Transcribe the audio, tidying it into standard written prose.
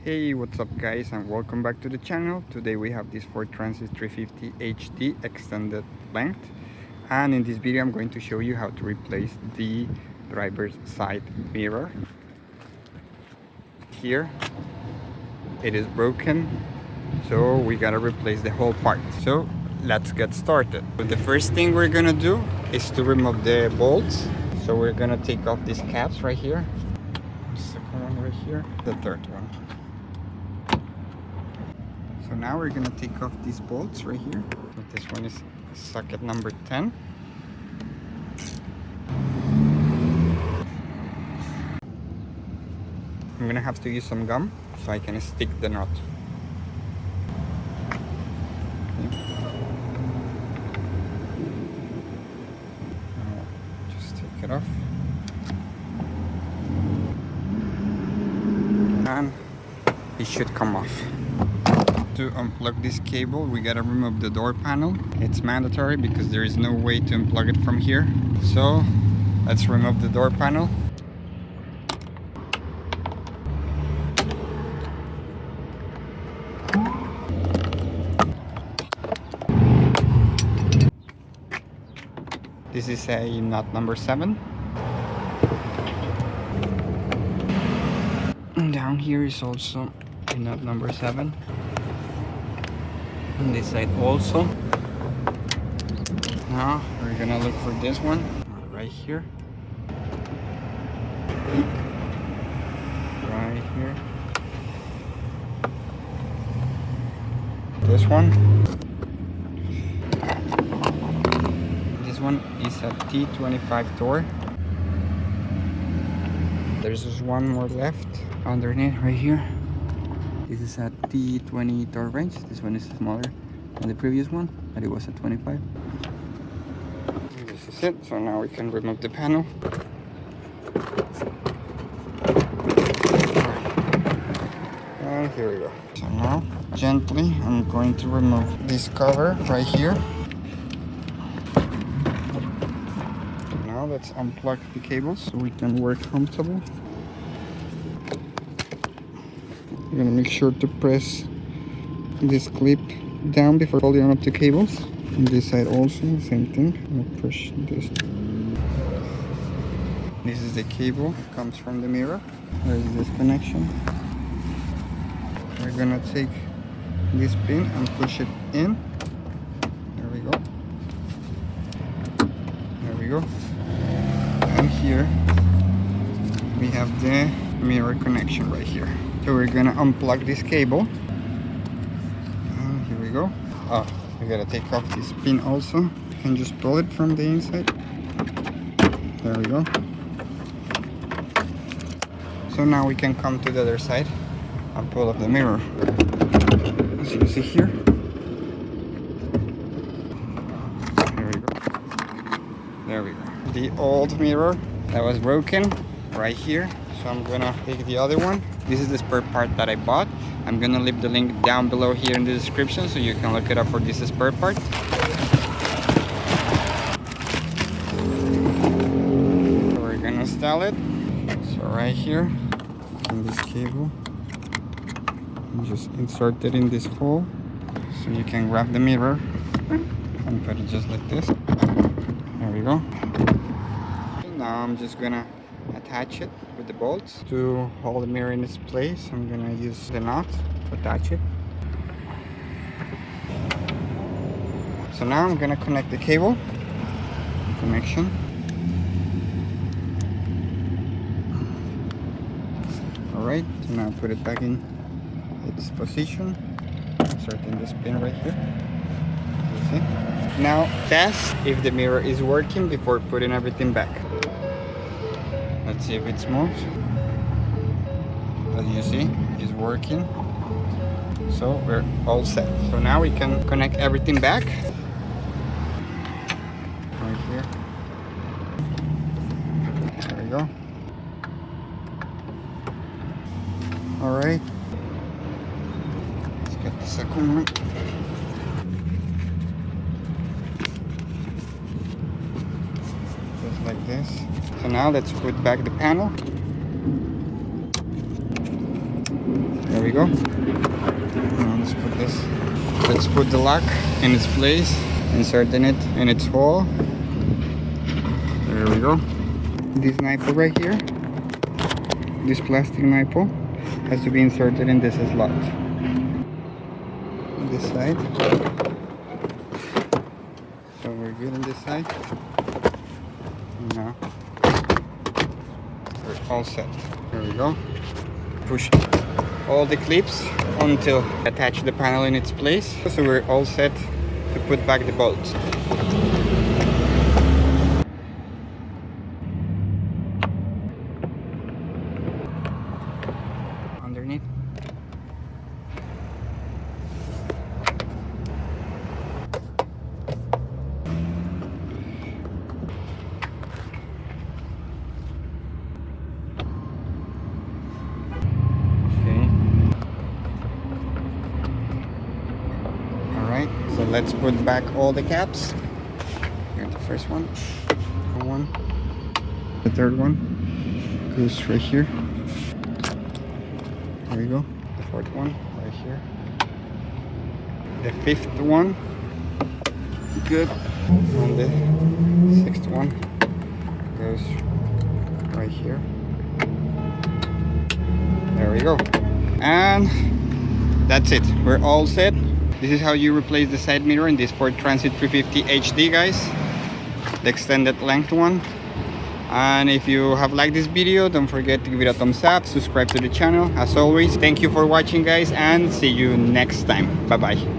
Hey, what's up guys, and welcome back to the channel. Today we have this Ford Transit 350 HD extended length, and in this video I'm going to show you how to replace the driver's side mirror. Here it is broken, so we gotta replace the whole part. So let's get started. So the first thing we're gonna do is to remove the bolts. So we're gonna take off these caps right here, the second one right here, the third one. So now we're gonna take off these bolts right here. So this one is socket number 10. I'm gonna have to use some gum so I can stick the nut. Okay. Now just take it off. And it should come off. To unplug this cable, we gotta remove the door panel. It's mandatory because there is no way to unplug it from here. So let's remove the door panel. This is a nut number 7. And down here is also a nut number 7. On this side also. Now we're gonna look for this one right here. Right here. This one. This one is a T25 door. There's just one more left underneath right here. This is a T20 door range. This one is smaller than the previous one, but it was a 25. And this is it. So now we can remove the panel. And here we go. So now, gently, I'm going to remove this cover right here. Now let's unplug the cables so we can work comfortable. You're gonna make sure to press this clip down before holding up the cables. On this side also, same thing. I'm gonna push this. This is the cable, comes from the mirror. There is this connection. We're gonna take this pin and push it in. There we go. There we go. And here we have the mirror connection right here. So we're gonna unplug this cable. And here we go. Oh, we gotta take off this pin also. You can just pull it from the inside. There we go. So now we can come to the other side and pull up the mirror. As you can see here. There we go. There we go. The old mirror that was broken right here. So I'm gonna take the other one. This is the spare part that I bought. I'm gonna leave the link down below here in the description so you can look it up for this spare part. So we're gonna install it. So right here, in this cable, and just insert it in this hole so you can grab the mirror and put it just like this. There we go. Now I'm just gonna attach it with the bolts to hold the mirror in its place. I'm gonna use the knot to attach it. So now I'm gonna connect the cable. Connection. Alright, so now put it back in its position. Inserting this pin right here. You see? Now test if the mirror is working before putting everything back. Let's see if it's moved. As you see, it's working. So we're all set. So now we can connect everything back. Right here. There we go. Alright. Let's get the second one. Just like this. So now let's put back the panel. There we go. Now let's put the lock in its place, inserting it in its hole. There we go. This nipple right here, this plastic nipple, has to be inserted in this slot. This side. So we're good on this side. Now we're all set. There we go. Push all the clips until attach the panel in its place. So we're all set to put back the bolts. Underneath. So let's put back all the caps. Here's the first one. The third one goes right here. There we go. The fourth one right here. The fifth one. Good. And the sixth one goes right here. There we go. And that's it. We're all set. This is how you replace the side mirror in this Ford Transit 350 HD, guys. The extended length one. And if you have liked this video, don't forget to give it a thumbs up, subscribe to the channel. As always, thank you for watching, guys, and see you next time. Bye bye.